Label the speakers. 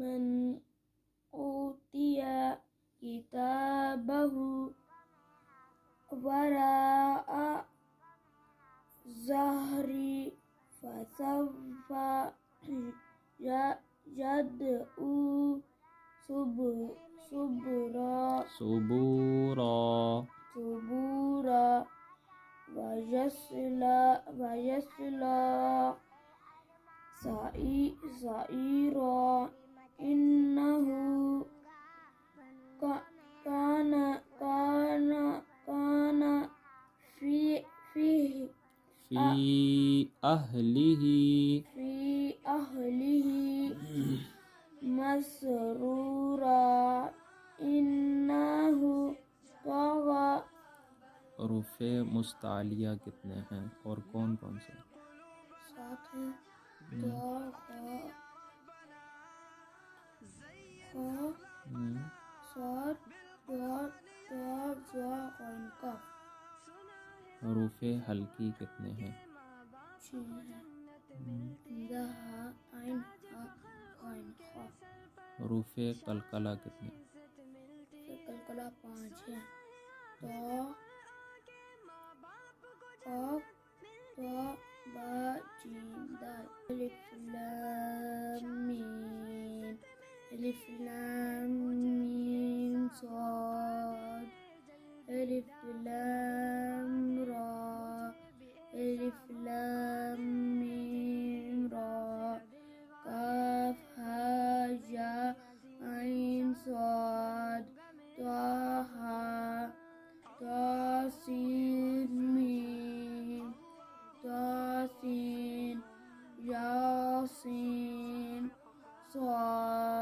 Speaker 1: मन ऊतिया किताबहु वराअ ज़हरी फसव्वा यदउ सुबूरा वयस्ला सईरा इन्नहु कान फी अहलिही मसरूरा इन्नहु तग़ा।
Speaker 2: रुफ़े मुस्तालिया कितने हैं और कौन कौन से?
Speaker 1: 7 हैं।
Speaker 2: रुफ़े हल्की कितने हैं?
Speaker 1: 6 हैं।
Speaker 2: रुफ़े कलकला कितने?
Speaker 1: कलकला 5 हैं। अलिफ लाम मीम साद अलिफ लाम रा अलिफ लाम मीम रा काफ हा या आइन साद ताहा तासीन मीम तासीन यासीन स्वाद